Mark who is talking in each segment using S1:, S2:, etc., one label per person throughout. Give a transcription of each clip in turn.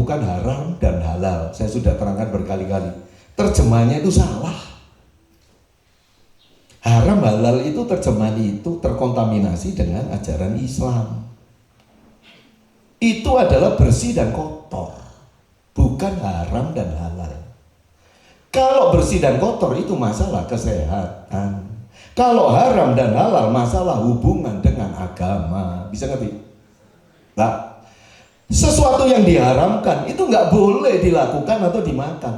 S1: bukan haram dan halal. Saya sudah terangkan berkali-kali. Terjemahannya itu salah. Haram halal itu terjemahan itu terkontaminasi dengan ajaran Islam. Itu adalah bersih dan kotor, bukan haram dan halal. Kalau bersih dan kotor itu masalah kesehatan. Kalau haram dan halal masalah hubungan dengan agama. Bisa ngerti? Nah, sesuatu yang diharamkan itu nggak boleh dilakukan atau dimakan,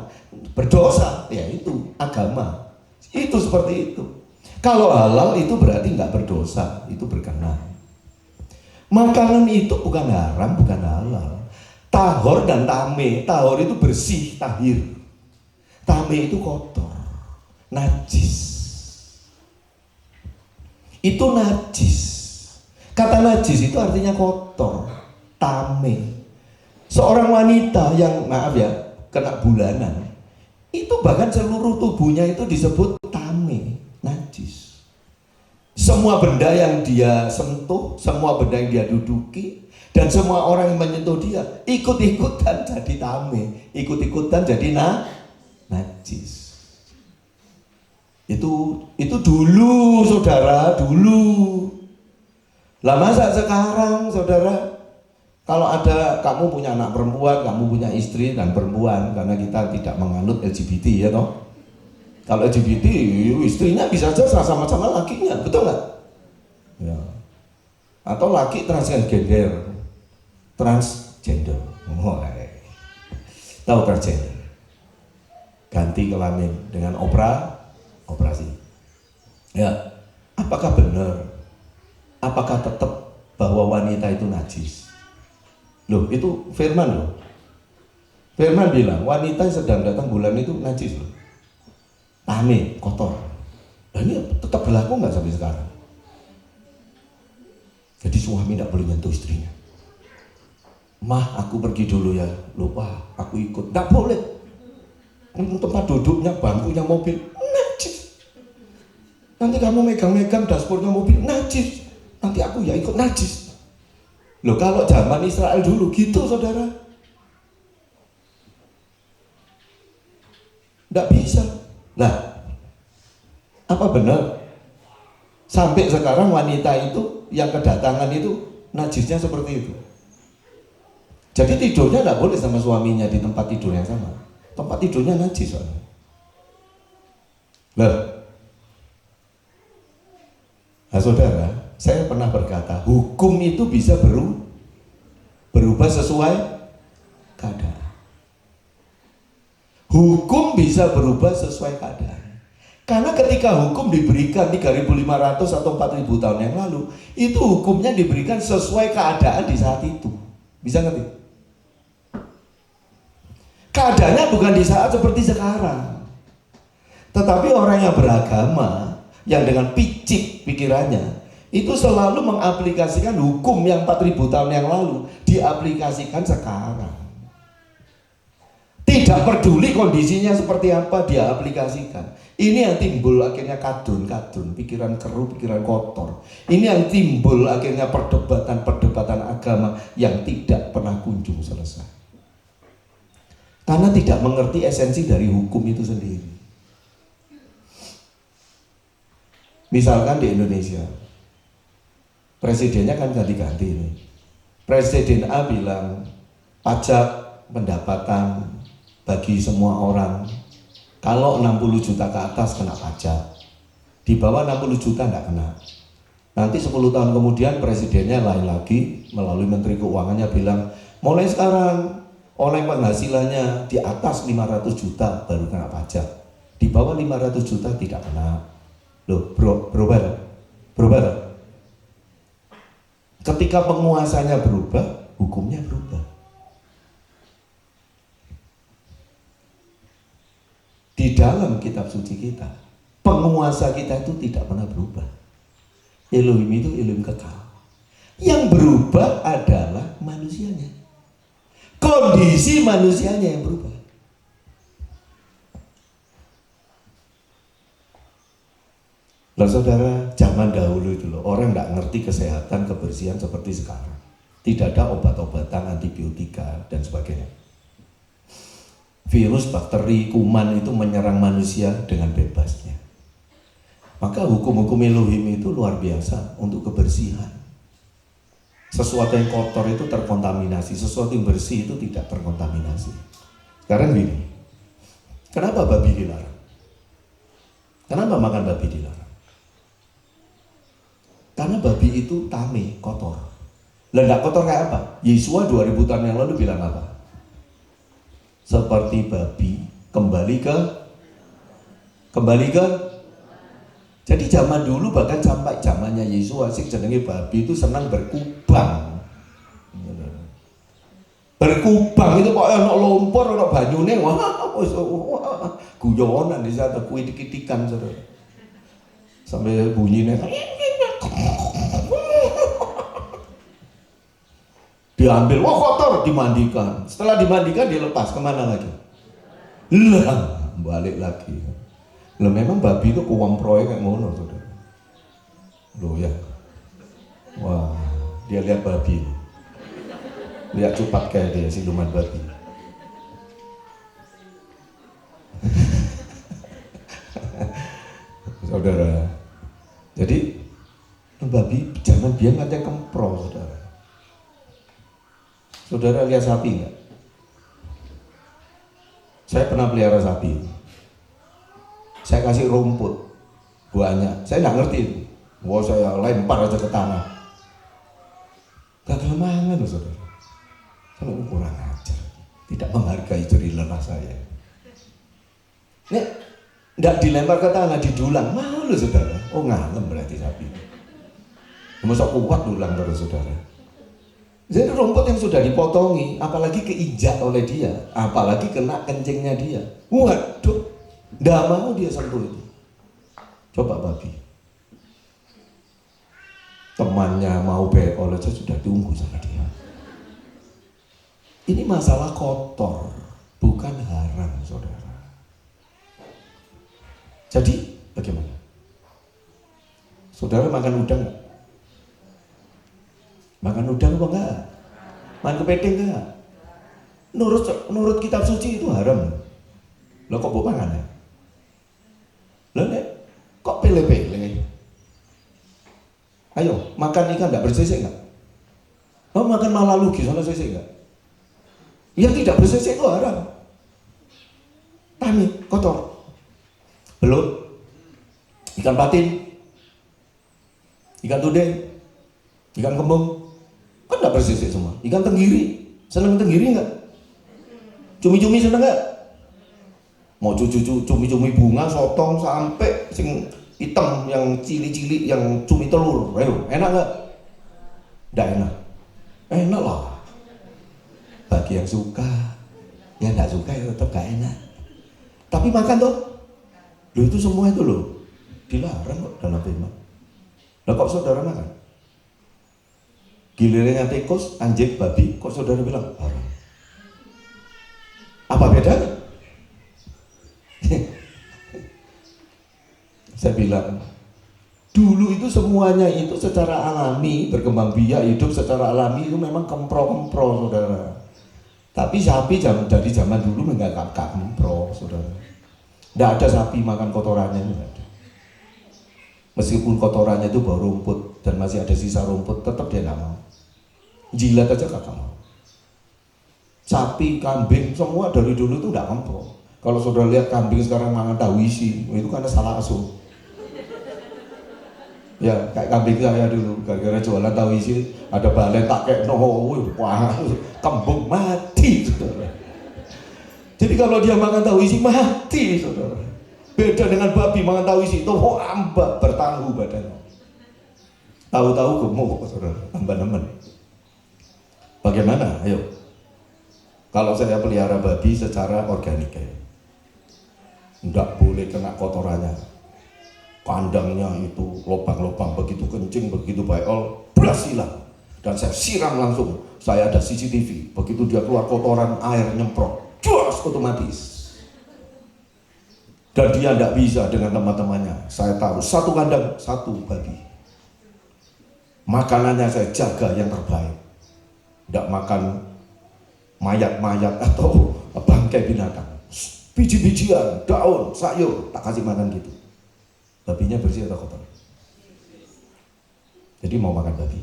S1: berdosa. Ya itu agama. Itu seperti itu. Kalau halal itu berarti nggak berdosa, itu berkenan. Makanan itu bukan haram, bukan halal. Tahor dan tame. Tahor itu bersih, tahir. Tame itu kotor, najis. Itu najis. Kata najis itu artinya kotor. Tame. Seorang wanita yang maaf ya kena bulanan, itu bahkan seluruh tubuhnya itu disebut tame, najis. Semua benda yang dia sentuh, semua benda yang dia duduki, dan semua orang yang menyentuh dia ikut-ikutan jadi tame, ikut-ikutan jadi najis. Itu dulu saudara, dulu. Lah masa sekarang saudara, kalau ada kamu punya anak perempuan, kamu punya istri dan perempuan, karena kita tidak menganut LGBT ya toh. Kalau LGBT istrinya bisa saja sama-sama lakinya, betul nggak? Ya. Atau laki transgender, tahu transgender? Ganti kelamin dengan operasi. Ya, apakah benar? Apakah tetap bahwa wanita itu najis? Loh, itu firman loh. Firman bilang wanita yang sedang datang bulan itu najis loh. Tame, kotor. Nah ini tetap berlaku nggak sampai sekarang? Jadi suami tidak boleh nyentuh istrinya. Mah, aku pergi dulu ya. Lupa, aku ikut. Nggak boleh. Tempat duduknya, bangkunya mobil, najis. Nanti kamu megang-megang dashboardnya mobil, najis. Nanti aku ya ikut najis. Loh, kalau zaman Israel dulu gitu saudara. Nggak bisa. Nah, apa benar? Sampai sekarang wanita itu yang kedatangan itu najisnya seperti itu. Jadi tidurnya nggak boleh sama suaminya di tempat tidur yang sama. Tempat tidurnya najis soalnya. Nah saudara, saya pernah berkata, hukum itu bisa berubah sesuai keadaan. Hukum bisa berubah sesuai keadaan. Karena ketika hukum diberikan 3.500 atau 4.000 tahun yang lalu, itu hukumnya diberikan sesuai keadaan di saat itu. Bisa ngerti? Keadaannya bukan di saat seperti sekarang. Tetapi orang yang beragama, yang dengan picik pikirannya, itu selalu mengaplikasikan hukum yang 4.000 tahun yang lalu diaplikasikan sekarang. Tidak peduli kondisinya seperti apa, dia aplikasikan. Ini yang timbul akhirnya kadun, pikiran keruh, pikiran kotor. Ini yang timbul akhirnya perdebatan agama yang tidak pernah kunjung selesai. Karena tidak mengerti esensi dari hukum itu sendiri. Misalkan di Indonesia, presidennya kan ganti-ganti ini. Presiden A bilang pajak pendapatan bagi semua orang, kalau 60 juta ke atas kena pajak, di bawah 60 juta enggak kena. Nanti 10 tahun kemudian presidennya lain lagi, melalui Menteri Keuangannya bilang, mulai sekarang oleh penghasilannya di atas 500 juta baru kena pajak, di bawah 500 juta tidak kena. Loh, berubah. Ketika penguasanya berubah, hukumnya berubah. Di dalam kitab suci kita, penguasa kita itu tidak pernah berubah. Elohim itu Elohim kekal. Yang berubah adalah manusianya. Kondisi manusianya yang berubah. Loh saudara, zaman dahulu itu loh, orang nggak ngerti kesehatan, kebersihan seperti sekarang. Tidak ada obat-obatan, antibiotika dan sebagainya. virus, bakteri, kuman itu menyerang manusia dengan bebasnya. Maka hukum-hukum Elohim itu luar biasa untuk kebersihan. Sesuatu yang kotor itu terkontaminasi, sesuatu yang bersih itu tidak terkontaminasi. Sekarang gini, kenapa babi dilarang? Kenapa makan babi dilarang? Karena babi itu tame, kotor. Lah enggak kotor kayak apa? Yesua 2000 tahun yang lalu bilang apa? Seperti babi kembali ke jadi zaman dulu bahkan sampai zamannya Yesus sing jenenge babi itu senang berkubang. Berkubang itu kok ono lumpur ono banyune wah guyonan di sana kuwi dikitikan saudara. Sampai bunyinya diambil, wah kotor, dimandikan. Setelah dimandikan dilepas kemana lagi? Lah, balik lagi. Lah memang babi itu uang proyek kayak ngono, saudara. Loh ya, wah dia lihat babi, lihat cupat kayak dia siluman babi. Saudara, jadi babi jangan dia ngajak kempro, saudara. Saudara lihat sapi nggak? Saya pernah pelihara sapi. Saya kasih rumput banyak. Saya nggak ngerti itu. Wah saya lempar aja ke tanah. Gagal mangan loh saudara. Saya kurang ajar. Tidak menghargai jerih lelah saya. Nek, nggak dilempar ke tanah, didulang. Malu saudara. Oh ngalem berarti sapi. Masa kuat dulang terus saudara. Jadi rumput yang sudah dipotongi, apalagi keinjak oleh dia, apalagi kena kencingnya dia. Waduh, nggak mau dia sentuh itu. Coba babi. Temannya mau beol aja sudah tunggu sama dia. Ini masalah kotor, bukan haram, saudara. Jadi bagaimana? Saudara makan udang nggak? Makan udang apa enggak? Makan kepiting enggak? Menurut kitab suci itu haram. Lo kok mau makan ya? Lo nek kok pele-pele? Ayo makan ikan enggak bersisik enggak? Lo makan malalugi soalnya sisik enggak? Yang tidak bersisik itu haram. Tami, kotor. Belut, ikan patin, ikan tudeng, ikan kembung. Kan enggak bersisik semua. Ikan tenggiri, seneng tenggiri enggak? Cumi-cumi seneng enggak? Mau cumi-cumi bunga, sotong sampai sing hitam yang cili-cili yang cumi telur. Ayo, enak enggak? Enggak enak. Enak lah. Bagi yang suka, yang enggak suka ya tetap enggak enak. Tapi makan tuh. Loh itu semua itu loh dilarang kok dalam firman. Lah kok saudara makan? Gilirannya tikus, anjing, babi, kok saudara bilang haram? Apa bedanya? Saya bilang, dulu itu semuanya itu secara alami, berkembang biak, hidup secara alami itu memang kempro-kempro, saudara. Tapi sapi dari zaman dulu enggak kempro, saudara. Tidak ada sapi makan kotorannya, enggak ada. Meskipun kotorannya itu bau rumput dan masih ada sisa rumput, tetap dia nggak mau. Jilat aja kagak mau. Sapi, kambing, semua dari dulu itu enggak kempro. Kalau saudara lihat kambing sekarang makan tahu isi, itu karena salah asuh. Ya kayak kambing saya dulu, gara-gara jualan tahu isi, ada balen tak kayak wah, kembung mati, saudara. Jadi kalau dia makan tahu isi mati, saudara. Beda dengan babi makan tahu isi itu ambak bertahu badannya. Tahu-tahu gemuk, saudara, tambah nemen. Bagaimana? Ayo. Kalau saya pelihara babi secara organik ya. Enggak boleh kena kotorannya. Kandangnya itu lubang-lubang begitu kencing, begitu bayol, blas hilang. Dan saya siram langsung. Saya ada CCTV. Begitu dia keluar kotoran, air nyemprot, jos otomatis. Dan dia tidak bisa dengan teman-temannya. Saya taruh satu kandang, satu babi. Makanannya saya jaga yang terbaik. Tidak makan mayat-mayat atau bangkai binatang. biji-bijian, daun, sayur, tak kasih makan gitu. Babinya bersih atau kotor? Jadi mau makan babi?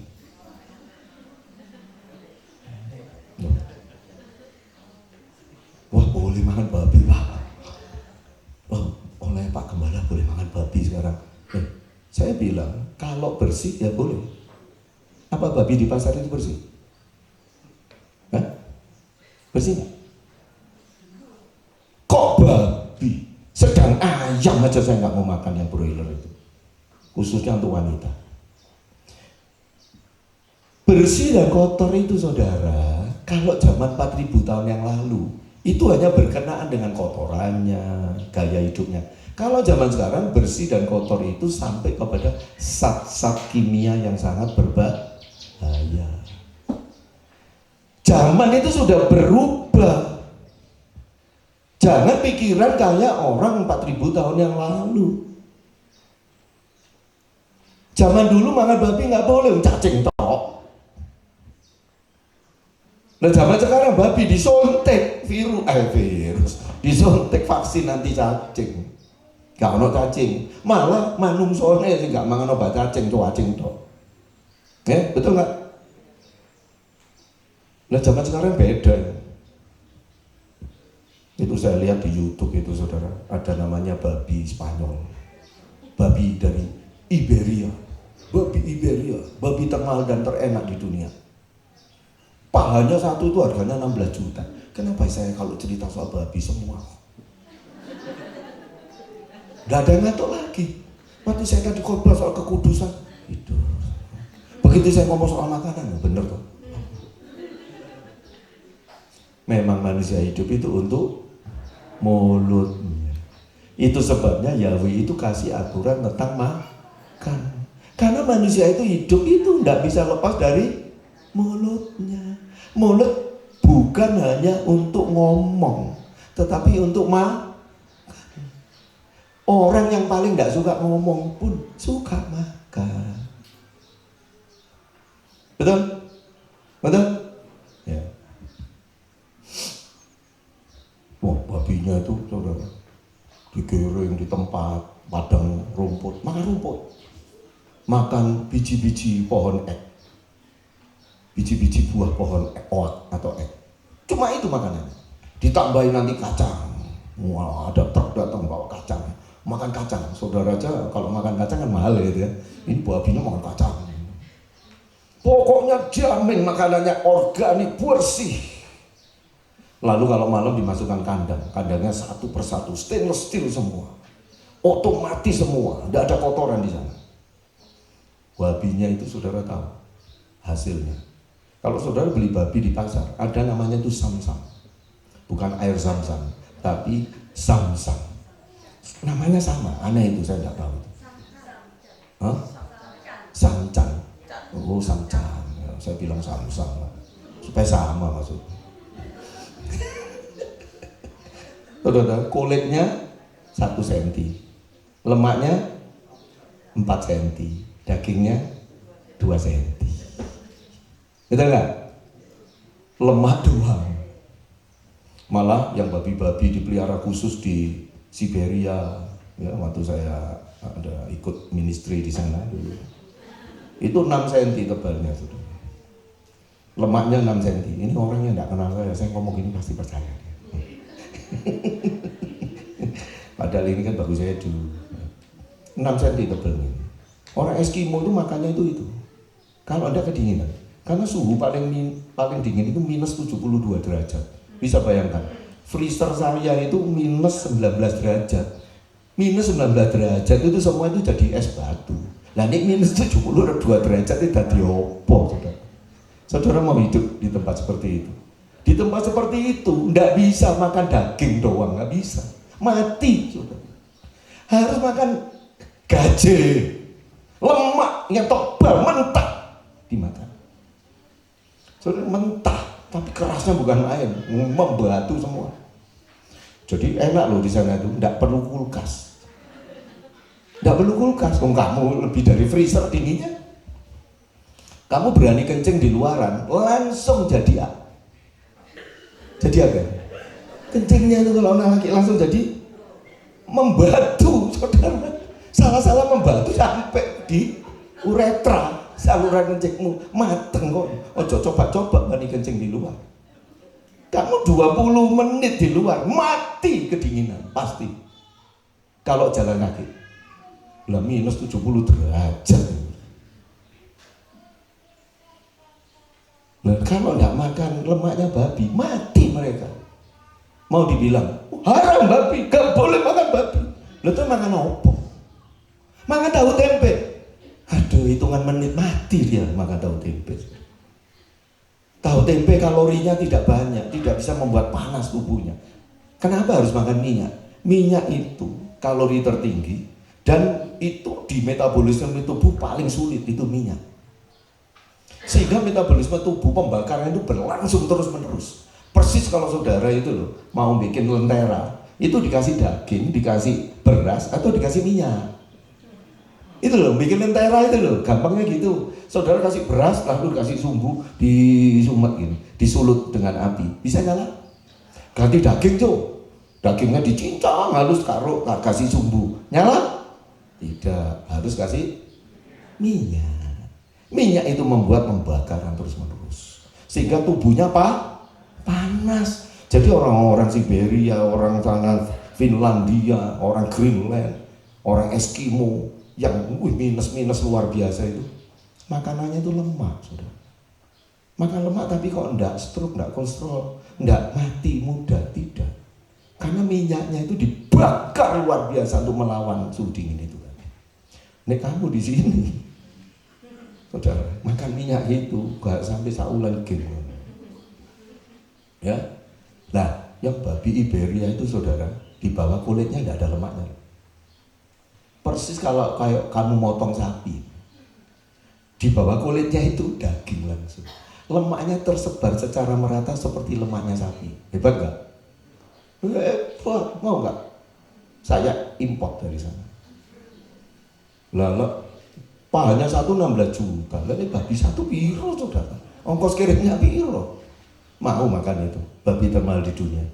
S1: Wah, boleh makan babi, Pak. Wah, oleh Pak Gembala boleh makan babi sekarang. Saya bilang, kalau bersih ya boleh. Apa babi di pasar itu bersih? Hah? Bersih nggak? Kok babi? Sedang ayam aja saya nggak mau makan yang broiler itu. Khususnya untuk wanita. Bersih dan kotor itu saudara, kalau zaman 4000 tahun yang lalu, itu hanya berkenaan dengan kotorannya, gaya hidupnya. Kalau zaman sekarang bersih dan kotor itu sampai kepada zat-zat kimia yang sangat berbahaya. Zaman itu sudah berubah. Jangan pikiran kayak orang 4000 tahun yang lalu. Zaman dulu makan babi nggak boleh, cacing tok. Nah zaman sekarang babi disuntik virus, disuntik vaksin anti cacing. Gak ono cacing, malah manungsonya sih gak mangan obat cacing, cacing tok. Ya, betul nggak? Nah zaman sekarang beda. Itu saya lihat di YouTube itu saudara, ada namanya babi Spanyol, babi dari Iberia, babi termahal dan terenak di dunia. Pahanya satu itu harganya 16 juta. Kenapa saya kalau cerita soal babi semua? Gak ada yang ngatur lagi. Waktu saya tadi khotbah soal kekudusan, itu. Begitu saya ngomong soal makanan, bener tuh. Memang manusia hidup itu untuk mulutnya. Itu sebabnya Yahweh itu kasih aturan tentang makan. Karena manusia itu hidup itu tidak bisa lepas dari mulutnya. Mulut bukan hanya untuk ngomong, tetapi untuk makan. Orang yang paling tidak suka ngomong pun suka makan. Betul? Betul? Ya. Wah, babinya itu saudara digiring di tempat padang rumput, makan rumput, makan biji-biji pohon ek, biji-biji buah pohon oak atau ek. Cuma itu makanannya. Ditambahin nanti kacang. Wah, ada truk datang bawa kacang. Makan kacang, saudara aja kalau makan kacang kan mahal gitu ya. Ini babinya makan kacang. Pokoknya jamin makanannya organik, bersih. Lalu kalau malam dimasukkan kandang, kandangnya satu persatu, stainless steel semua, otomatis semua, tidak ada kotoran di sana. Babinya itu saudara tahu hasilnya. Kalau saudara beli babi di pasar, ada namanya itu samsam, bukan air zam-zam, tapi samsam. Namanya sama, aneh itu saya tidak tahu. Hah? Samcan. Oh samcan, ya, saya bilang samsam lah, supaya sama maksudnya. Saudara, kulitnya 1 cm, lemaknya 4 cm, dagingnya 2 cm. Betul nggak? Lemak doang. Malah yang babi-babi dipelihara khusus di Siberia, ya, waktu saya ada ikut ministry di sana dulu. Itu 6 cm tebalnya, saudara. Lemaknya 6 cm. Ini orangnya tidak kenal saya ngomong gini pasti percaya. Padahal ini kan baru saya dulu. 6 cm tebalnya. Orang Eskimo itu makannya itu. Kalau ada kedinginan, karena suhu paling dingin itu minus 72 derajat. Bisa bayangkan, freezer saya itu minus 19 derajat. Minus 19 derajat itu semua itu jadi es batu. Nah ini minus 72 derajat itu jadi opo, saudara. Saudara mau hidup di tempat seperti itu? Di tempat seperti itu nggak bisa makan daging doang, nggak bisa, mati, saudara. Harus makan gaje, lemak yang tebal, mentah dimakan. Saudara, mentah, tapi kerasnya bukan main, membatu semua. Jadi enak loh di sana itu, nggak perlu kulkas. Nggak perlu kulkas, kamu lebih dari freezer dinginnya. Kamu berani kencing di luaran, langsung jadi apa? Kencingnya itu kalau anak laki langsung jadi membatu, saudara. Salah-salah membatu sampai di uretra, saluran kencingmu mateng kok. Ojo coba-coba mandi kencing di luar. Kamu 20 menit di luar mati kedinginan pasti. Kalau jalan kaki, lah minus 70 derajat. Nah, kalau nggak makan lemaknya babi, mati mereka. Mau dibilang haram babi, gak boleh makan babi. Lo tuh makan apa? Makan tahu tempe. Aduh, hitungan menit mati dia makan tahu tempe. Tahu tempe kalorinya tidak banyak, tidak bisa membuat panas tubuhnya. Kenapa harus makan minyak? Minyak itu kalori tertinggi dan itu di metabolisme tubuh paling sulit itu minyak. Sehingga metabolisme tubuh pembakaran itu berlangsung terus-menerus. Persis kalau saudara itu loh mau bikin lentera, itu dikasih daging, dikasih beras atau dikasih minyak. Itu loh bikin lentera itu loh, gampangnya gitu. Saudara kasih beras lalu kasih sumbu, disumet gini, disulut dengan api, bisa nyala. Ganti daging tuh, dagingnya dicincang halus karo kasih sumbu, nyala? Tidak, harus kasih minyak. Minyak itu membuat pembakaran terus-menerus sehingga tubuhnya panas. Jadi orang-orang Siberia, orang sana Finlandia, orang Greenland, orang Eskimo yang minus luar biasa itu makanannya itu lemak, saudara. Makan lemak tapi kok enggak stroke, enggak kolesterol, enggak mati muda, tidak. Karena minyaknya itu dibakar luar biasa untuk melawan suhu dingin itu. Nek kamu di sini, saudara, makan minyak itu gak sampai saulan gen. Ya, nah yang babi Iberia itu saudara, di bawah kulitnya tidak ada lemaknya. Persis kalau kayak kamu motong sapi, di bawah kulitnya itu daging langsung. Lemaknya tersebar secara merata seperti lemaknya sapi. Hebat nggak? Hebat, mau nggak? Saya import dari sana. Lalu pahanya 16 juta, lalu babi satu piro saudara. Ongkos kirimnya piro? Mau makan itu babi termahal di dunia.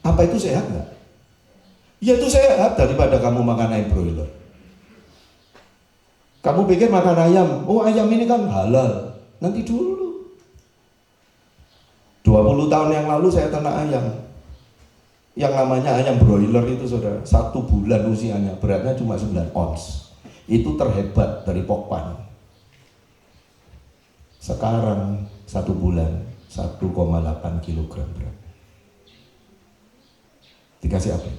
S1: Apa itu sehat nggak? Ya itu sehat daripada kamu makan ayam broiler. Kamu pikir makan ayam, oh ayam ini kan halal. Nanti dulu. 20 tahun yang lalu saya ternak ayam. Yang namanya ayam broiler itu saudara, 1 bulan usianya, beratnya cuma 9 ons. Itu terhebat dari pokpan. Sekarang 1 bulan 1,8 kilogram berat. Dikasih apa?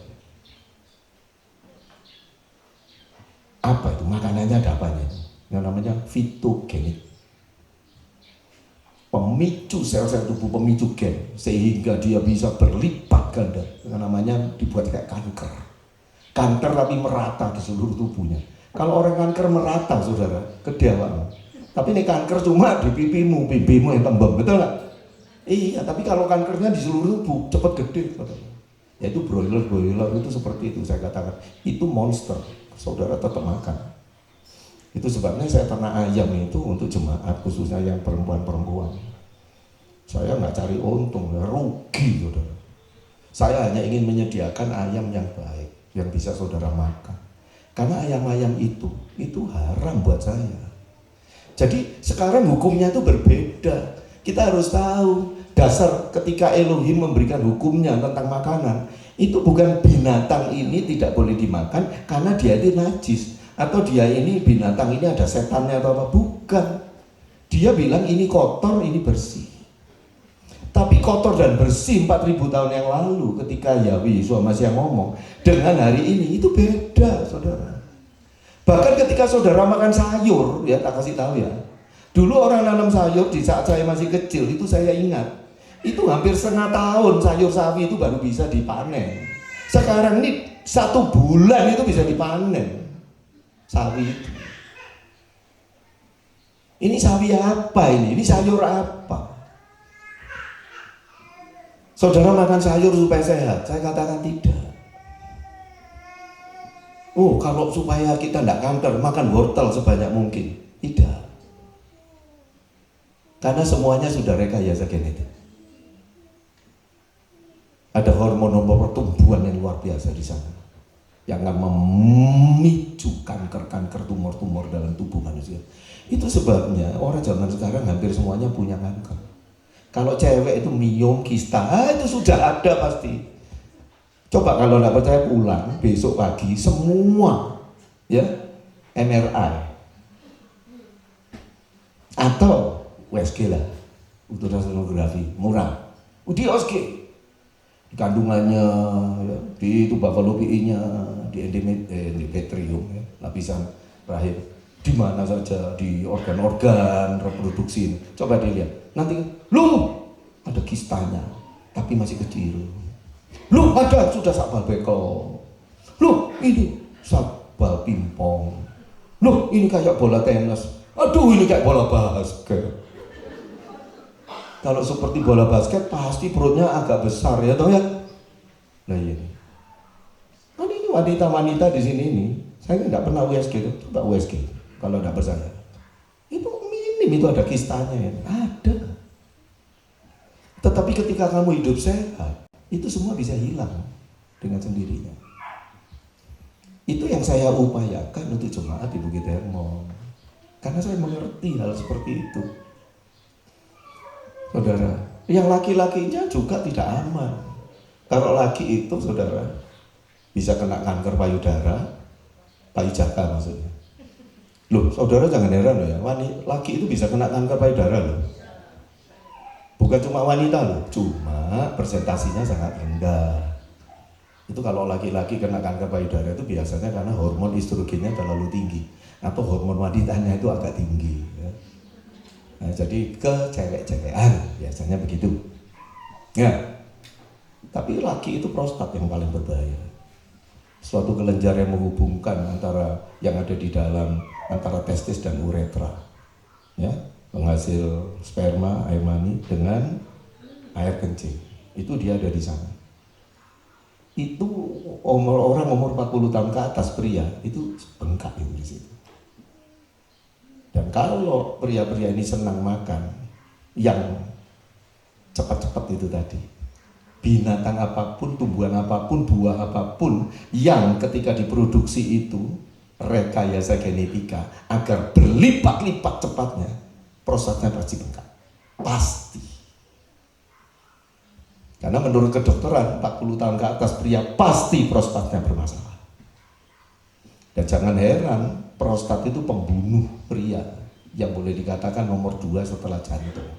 S1: Apa itu? Makanannya ada apanya? Yang namanya fitogenik. Pemicu sel-sel tubuh, pemicu gen, sehingga dia bisa berlipat ganda. Yang namanya dibuat kayak kanker. Kanker tapi merata di seluruh tubuhnya. Kalau orang kanker merata, saudara, kedewaanmu. Tapi ini kanker cuma di pipimu yang tembem, betul nggak? Iya, tapi kalau kankernya di seluruh tubuh cepat gede, saudara. Yaitu broiler itu seperti itu saya katakan. Itu monster, saudara tetap makan. Itu sebabnya saya ternak ayam itu untuk jemaat, khususnya yang perempuan-perempuan. Saya nggak cari untung, rugi, saudara. Saya hanya ingin menyediakan ayam yang baik, yang bisa saudara makan. Karena ayam-ayam itu haram buat saya. Jadi sekarang hukumnya itu berbeda. Kita harus tahu dasar ketika Elohim memberikan hukumnya tentang makanan, itu bukan binatang ini tidak boleh dimakan karena dia itu najis, atau dia ini binatang ini ada setannya atau apa, bukan. Dia bilang ini kotor, ini bersih. Tapi kotor dan bersih 4000 tahun yang lalu ketika Yahweh Yesus Masih ngomong dengan hari ini itu beda, saudara. Bahkan ketika saudara makan sayur, ya tak kasih tahu ya. Dulu orang nanam sayur di saat saya masih kecil itu saya ingat. Itu hampir setengah tahun sayur sawi itu baru bisa dipanen. Sekarang ini 1 bulan itu bisa dipanen sawi itu. Ini sawi apa ini? Ini sayur apa? Saudara makan sayur supaya sehat? Saya katakan tidak. Oh, kalau supaya kita tidak kanker, makan wortel sebanyak mungkin. Tidak. Karena semuanya sudah rekayasa genetik. Ada hormon luar biasa di sana yang akan memicu kanker-kanker, tumor-tumor dalam tubuh manusia. Itu sebabnya orang zaman sekarang hampir semuanya punya kanker. Kalau cewek itu miom, kista, itu sudah ada pasti. Coba kalau nggak percaya pulang besok pagi semua ya MRI atau USG lah, ultrasonografi murah, di USG, di kandungannya, ya, di tuba fallopinya, di endometrium, ya, lapisan rahim, di mana saja, di organ-organ reproduksi. Coba dilihat, nanti lu ada kistanya, tapi masih kecil. Lu ada sudah sakbal beko. Lu ini sakbal pingpong. Lu ini kayak bola tenis. Aduh ini kayak bola basket. Kalau seperti bola basket pasti perutnya agak besar ya toh ya. Nah ini. Nah, ini wanita-wanita di sini ini. Saya nggak pernah USG itu. Coba USG kalau nggak percaya. Itu minim itu ada kistanya ya. Ada. Tetapi ketika kamu hidup sehat, itu semua bisa hilang dengan sendirinya. Itu yang saya upayakan untuk jemaat di Bukit Hermon, karena saya mengerti hal seperti itu. Saudara, yang laki-lakinya juga tidak aman. Kalau laki itu saudara bisa kena kanker payudara, payudara maksudnya. Loh, saudara jangan heran loh ya, laki itu bisa kena kanker payudara loh. Bukan cuma wanita loh, cuma persentasinya sangat rendah. Itu kalau laki-laki kena kanker payudara itu biasanya karena hormon estrogennya terlalu tinggi atau hormon wanitanya itu agak tinggi. Ya. Nah, jadi kecewek-cewekan biasanya begitu. Ya, tapi laki itu prostat yang paling berbahaya. Suatu kelenjar yang menghubungkan antara yang ada di dalam antara testis dan uretra. Ya. Penghasil sperma, air mani dengan air kencing. Itu dia ada di sana. Itu orang umur 40 tahun ke atas pria itu bengkak itu di situ. Dan kalau pria-pria ini senang makan yang cepat-cepat itu tadi, binatang apapun, tumbuhan apapun, buah apapun yang ketika diproduksi itu rekayasa genetika agar berlipat-lipat cepatnya, prostatnya pasti bengkak, pasti. Karena menurut kedokteran 40 tahun ke atas pria pasti prostatnya bermasalah. Dan jangan heran, prostat itu pembunuh pria yang boleh dikatakan nomor 2 setelah jantung.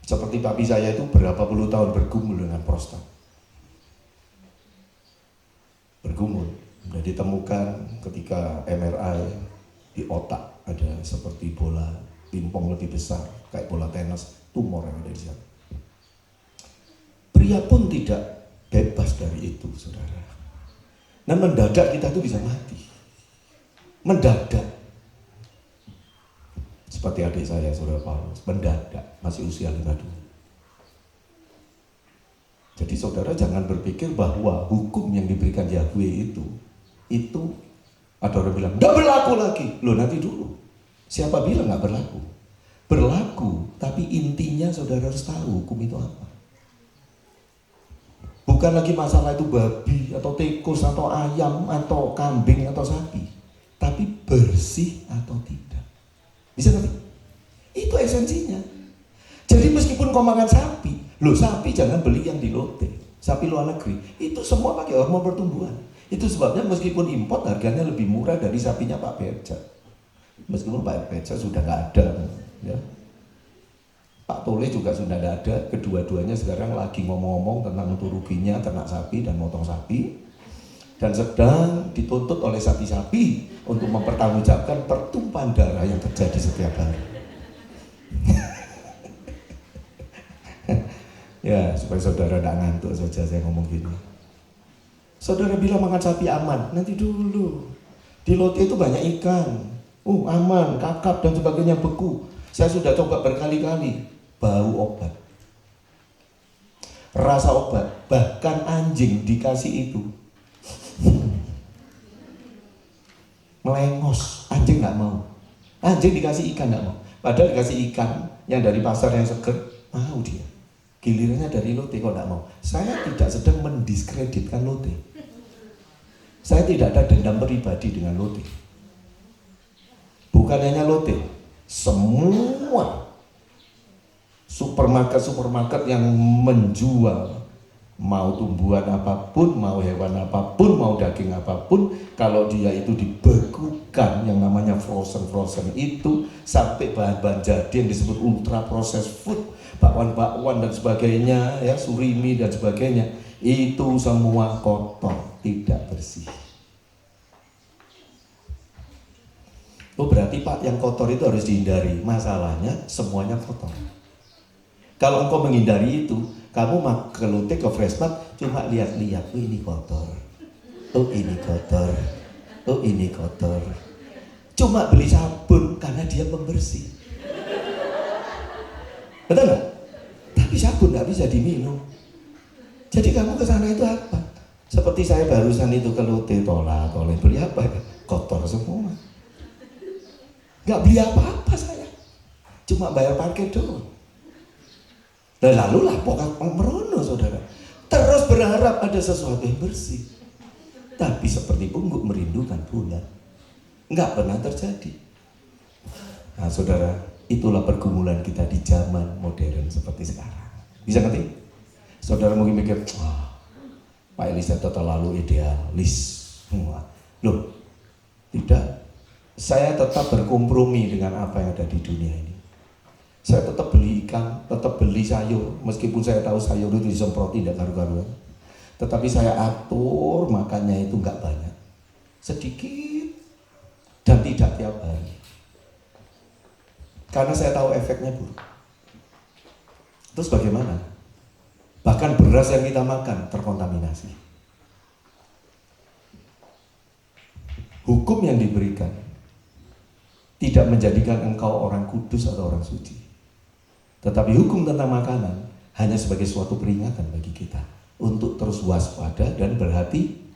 S1: Seperti papi saya itu berapa puluh tahun bergumul dengan prostat. Bergumul, sudah ditemukan ketika MRI di otak ada seperti bola pingpong lebih besar kayak bola tenis, tumor yang ada di sana. Pria pun tidak bebas dari itu, saudara. Dan mendadak kita tuh bisa mati, mendadak. Seperti adik saya, saudara Paulus, mendadak masih usia 52. Jadi saudara jangan berpikir bahwa hukum yang diberikan Yahweh itu ada orang bilang, nggak berlaku lagi. Loh nanti dulu, siapa bilang nggak berlaku? Berlaku, tapi intinya saudara harus tahu hukum itu apa. Bukan lagi masalah itu babi, atau tikus, atau ayam, atau kambing, atau sapi. Tapi bersih atau tidak. Bisa ngerti? Itu esensinya. Jadi meskipun kau makan sapi, loh sapi jangan beli yang di lote. Sapi luar negeri, itu semua pakai hormon pertumbuhan. Itu sebabnya meskipun import harganya lebih murah dari sapinya Pak Beca. Meskipun Pak Beca sudah nggak ada, ya. Pak Tole juga sudah nggak ada. Kedua-duanya sekarang lagi ngomong-ngomong tentang untung ruginya ternak sapi dan motong sapi, dan sedang dituntut oleh sapi-sapi untuk mempertanggungjawabkan pertumpahan darah yang terjadi setiap hari. Ya, supaya saudara tidak ngantuk saja saya ngomong gini. Saudara bilang makan sapi aman, nanti dulu. Di lote itu banyak ikan. Aman, kakap dan sebagainya beku. Saya sudah coba berkali-kali. Bau obat. Rasa obat. Bahkan anjing dikasih itu. Melengos. Anjing nggak mau. Anjing dikasih ikan nggak mau. Padahal dikasih ikan yang dari pasar yang seger, mau dia. Gilirannya dari lote kok tidak mau. Saya tidak sedang mendiskreditkan lote. Saya tidak ada dendam pribadi dengan lote. Bukan hanya lote, semua supermarket yang menjual mau tumbuhan apapun, mau hewan apapun, mau daging apapun, kalau dia itu dibekukan yang namanya frozen itu sampai bahan-bahan jadi yang disebut ultra processed food, bakwan dan sebagainya, ya surimi dan sebagainya, itu semua kotor, tidak bersih. Oh berarti Pak, yang kotor itu harus dihindari. Masalahnya semuanya kotor. Kalau engkau menghindari itu, kamu ke lote, ke Freshmart, cuma lihat-lihat, oh ini kotor, oh ini kotor, oh ini kotor. Cuma beli sabun karena dia pembersih. Betul nggak? Tapi sabun nggak bisa diminum. Jadi kamu ke sana itu apa? Seperti saya barusan itu ke lote, toleh beli apa? Kotor semua. Nggak beli apa-apa saya, cuma bayar parkir doang. Dan lalu lah pokok merono saudara, terus berharap ada sesuatu yang bersih, tapi seperti pungguk merindukan bulan, nggak pernah terjadi. Nah saudara, itulah pergumulan kita di zaman modern seperti sekarang. Bisa ngerti? Saudara mungkin mikir, wah Pak Elisa terlalu idealis. Loh, tidak. Saya tetap berkompromi dengan apa yang ada di dunia ini. Saya tetap beli ikan, tetap beli sayur, meskipun saya tahu sayur itu disemproti tidak karu-karuan. Tetapi saya atur makannya itu nggak banyak, sedikit dan tidak tiap hari. Karena saya tahu efeknya buruk. Terus bagaimana? Bahkan beras yang kita makan terkontaminasi. Hukum yang diberikan tidak menjadikan engkau orang kudus atau orang suci. Tetapi hukum tentang makanan hanya sebagai suatu peringatan bagi kita untuk terus waspada dan berhati-hati.